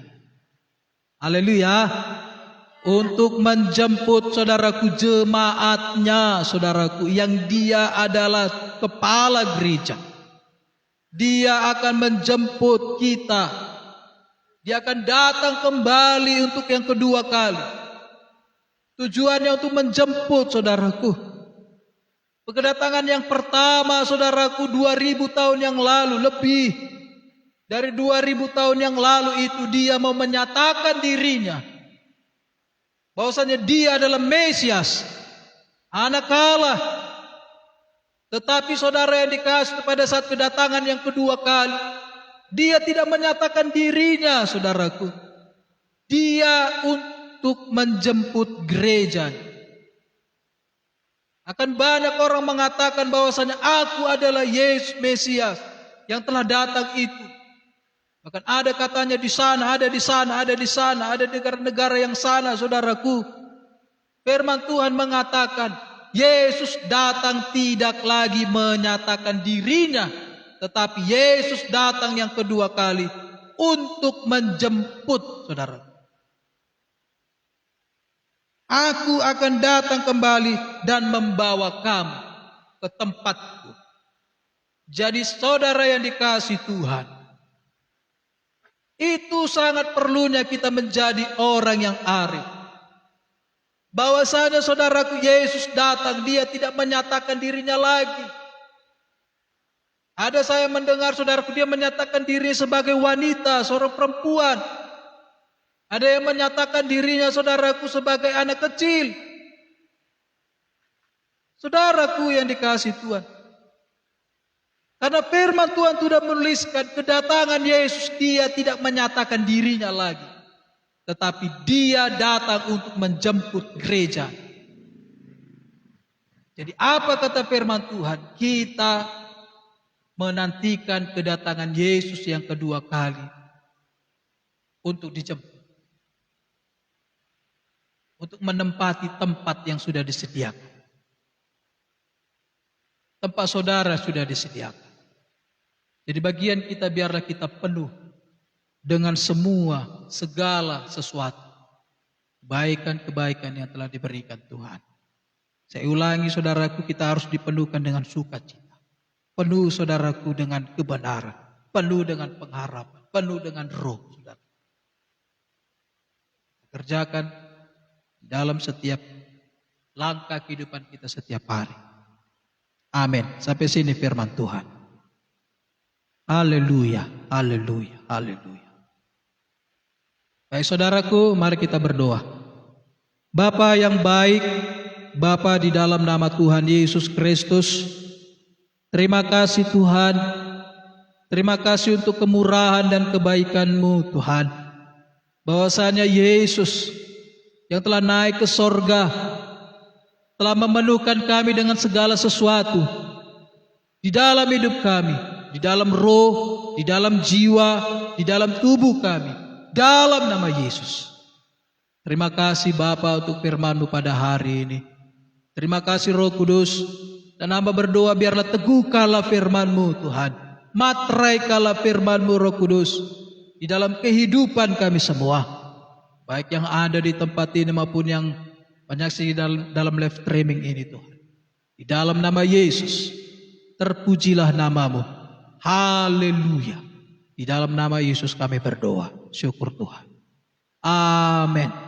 Haleluya. Untuk menjemput, saudaraku, jemaatnya, saudaraku, yang dia adalah kepala gereja. Dia akan menjemput kita. Dia akan datang kembali untuk yang kedua kali. Tujuannya untuk menjemput, saudaraku. Kedatangan yang pertama, saudaraku, 2000 tahun yang lalu, lebih dari 2000 tahun yang lalu itu dia mau menyatakan dirinya bahwasanya dia adalah Mesias, anak Allah. Tetapi saudara yang dikasih, pada saat kedatangan yang kedua kali, dia tidak menyatakan dirinya, saudaraku. Dia untuk menjemput gereja. Akan banyak orang mengatakan bahwasanya aku adalah Yesus Mesias yang telah datang itu. Bahkan ada katanya di sana, ada di sana, ada di sana, ada negara-negara yang sana, saudaraku. Firman Tuhan mengatakan, Yesus datang tidak lagi menyatakan dirinya, tetapi Yesus datang yang kedua kali untuk menjemput, saudara. Aku akan datang kembali dan membawa kamu ke tempatku. Jadi saudara yang dikasihi Tuhan, itu sangat perlunya kita menjadi orang yang arif. Bahwasanya saudaraku, Yesus datang, dia tidak menyatakan dirinya lagi. Ada saya mendengar saudaraku, dia menyatakan diri sebagai wanita, seorang perempuan. Ada yang menyatakan dirinya, saudaraku, sebagai anak kecil. Saudaraku yang dikasihi Tuhan, karena firman Tuhan sudah menuliskan kedatangan Yesus, dia tidak menyatakan dirinya lagi, tetapi dia datang untuk menjemput gereja. Jadi apa kata firman Tuhan? Kita menantikan kedatangan Yesus yang kedua kali untuk dijemput, untuk menempati tempat yang sudah disediakan. Tempat saudara sudah disediakan. Jadi bagian kita biarlah kita penuh dengan segala sesuatu kebaikan-kebaikan yang telah diberikan Tuhan. Saya ulangi saudaraku, kita harus dipenuhkan dengan sukacita. Penuh saudaraku dengan kebenaran, penuh dengan pengharapan, penuh dengan roh saudara. Kerjakan dalam setiap langkah kehidupan kita setiap hari. Amin. Sampai sini firman Tuhan. Haleluya, haleluya, haleluya. Baik saudaraku, mari kita berdoa. Bapa yang baik, Bapa di dalam nama Tuhan Yesus Kristus, terima kasih Tuhan. Terima kasih untuk kemurahan dan kebaikan-Mu Tuhan. Bahwasanya Yesus yang telah naik ke sorga telah memenuhkan kami dengan segala sesuatu di dalam hidup kami, di dalam roh, di dalam jiwa, di dalam tubuh kami, dalam nama Yesus. Terima kasih Bapa untuk firman-Mu pada hari ini. Terima kasih Roh Kudus, dan hamba berdoa biarlah teguhkanlah firman-Mu Tuhan. Materaikanlah firman-Mu Roh Kudus di dalam kehidupan kami semua, baik yang ada di tempat ini maupun yang menyaksikan dalam live streaming ini Tuhan. Di dalam nama Yesus, terpujilah nama-Mu. Haleluya. Di dalam nama Yesus kami berdoa. Syukur Tuhan. Amin.